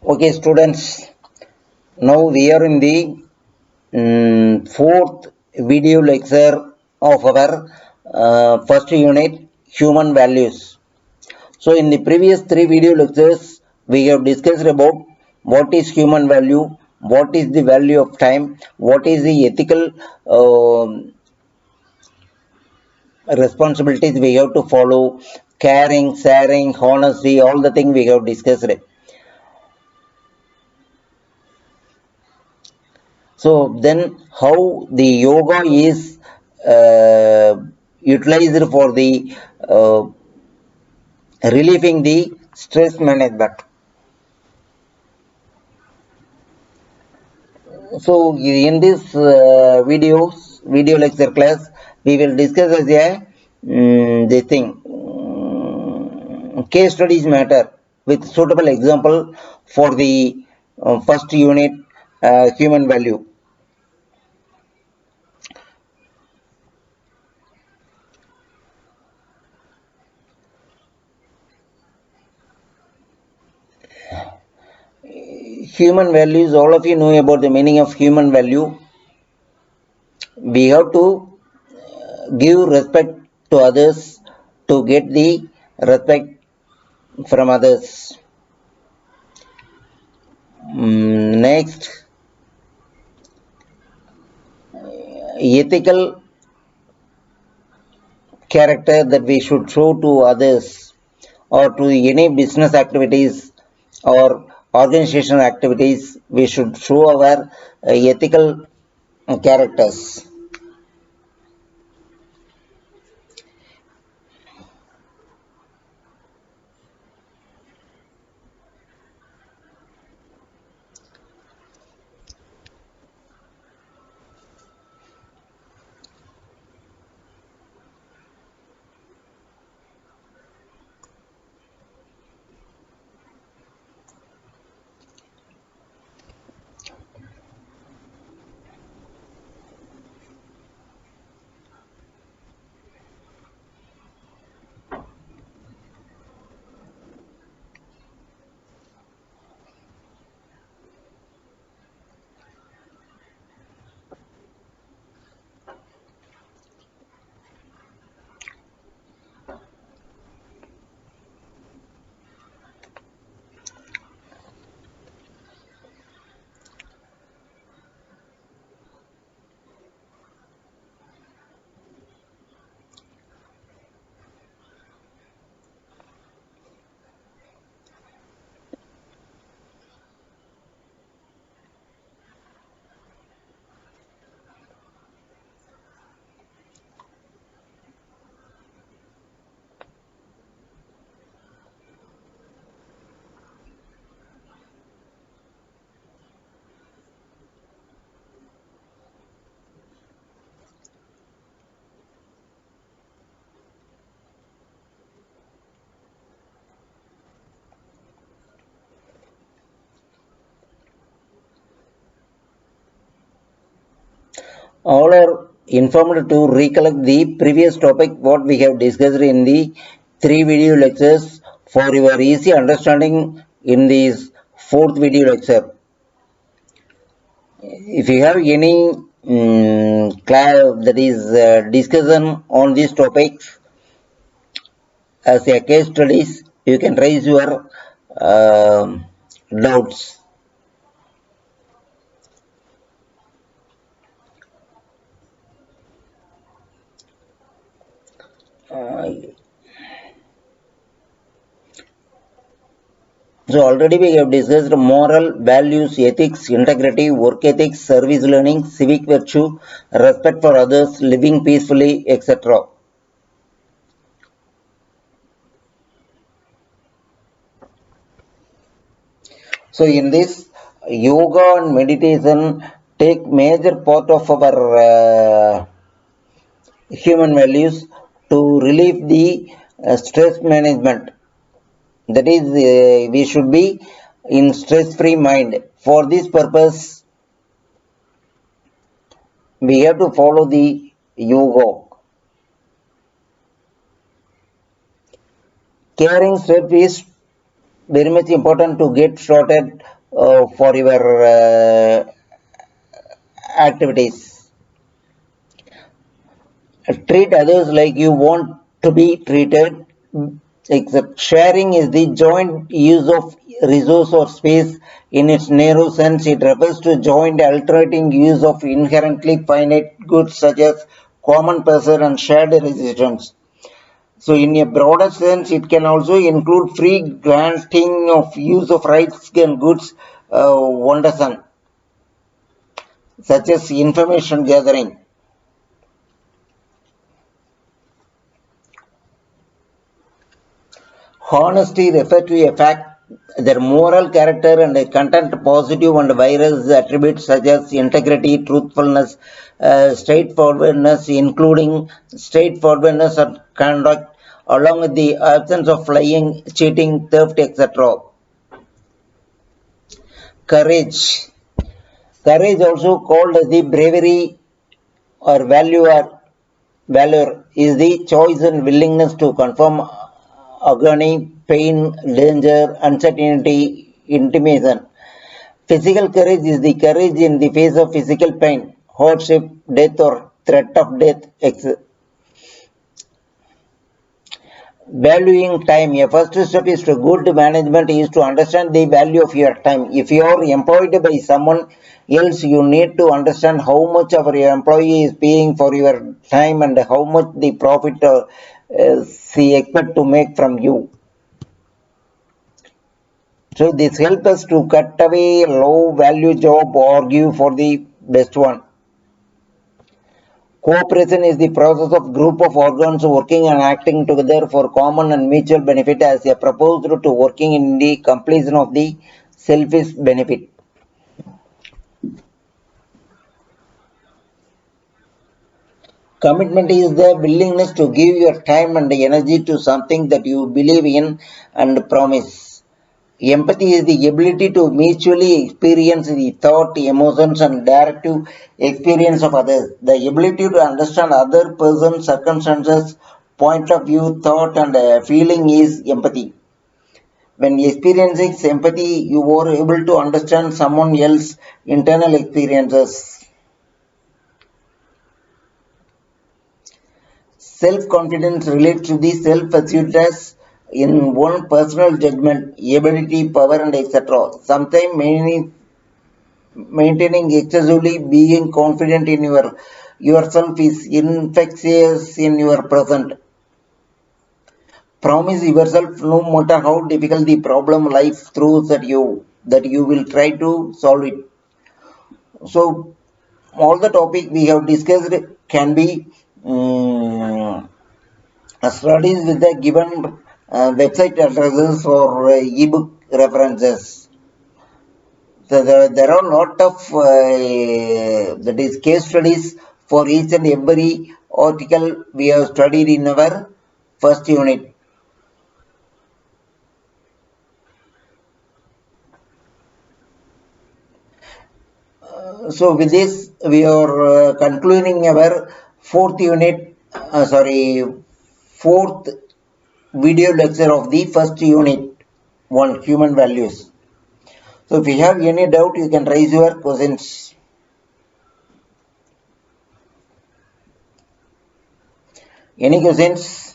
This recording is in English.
Okay, students. Now we are in the fourth video lecture of our first unit, human values. So, in the previous three video lectures, we have discussed about what is human value, what is the value of time, what is the ethical responsibilities we have to follow, caring, sharing, honesty, all the things we have discussed. So then how the yoga is utilized for the uh, relieving the stress management. So in this video lecture class, we will discuss as a the thing case studies matter with suitable example for the first unit human value. Human values, all of you know about the meaning of human value. We have to give respect to others to get the respect from others. Next, ethical character that we should show to others or to any business activities or organizational activities, we should show our ethical characters. All are informed to recollect the previous topic what we have discussed in the three video lectures for your easy understanding in this fourth video lecture. If you have any class that is discussion on these topics as a case studies, you can raise your doubts. Uh, So already we have discussed moral, values, ethics, integrity, work ethics, service learning, civic virtue, respect for others, living peacefully, etc. So in this, yoga and meditation take major part of our human values to relieve the stress management. That is, we should be in stress-free mind. For this purpose, we have to follow the yoga. Caring self is very much important to get started for your activities. Treat others like you want to be treated. Except sharing is the joint use of resource or space in its narrow sense. It refers to joint alternating use of inherently finite goods such as common pleasure and shared resistance. So in a broader sense, it can also include free granting of use of rights and goods, Wonderson, such as information gathering. Honesty refers to a fact, their moral character and a content positive and various attributes such as integrity, truthfulness, straightforwardness, including straightforwardness of conduct, along with the absence of lying, cheating, theft, etc. Courage. Courage, also called the bravery or valor, is the choice and willingness to confront agony, pain, danger, uncertainty, intimidation. Physical courage is the courage in the face of physical pain, hardship, death, or threat of death. Valuing time. A first step is to good management is to understand the value of your time. If you are employed by someone else, you need to understand how much of your employee is paying for your time and how much the profit he expect to make from you. So this helps us to cut away low value job, argue for the best one. Cooperation is the process of group of organs working and acting together for common and mutual benefit as a proposed to working in the completion of the selfish benefit. Commitment is the willingness to give your time and energy to something that you believe in and promise. Empathy is the ability to mutually experience the thought, emotions, and directive experience of others. The ability to understand other person's circumstances, point of view, thought, and feeling is empathy. When experiencing empathy, you are able to understand someone else's internal experiences. Self-confidence relates to the self-assuredness in one personal judgment, ability, power, and etc. Sometimes maintaining excessively being confident in yourself is infectious in your present. Promise yourself no matter how difficult the problem life throws at you that you will try to solve it. So all the topic we have discussed can be studies with the given website addresses or ebook references. So there are a lot of that is case studies for each and every article we have studied in our first unit. So with this we are concluding our fourth unit, fourth video lecture of the first unit 1, human values. So if you have any doubt, you can raise your questions. Any questions?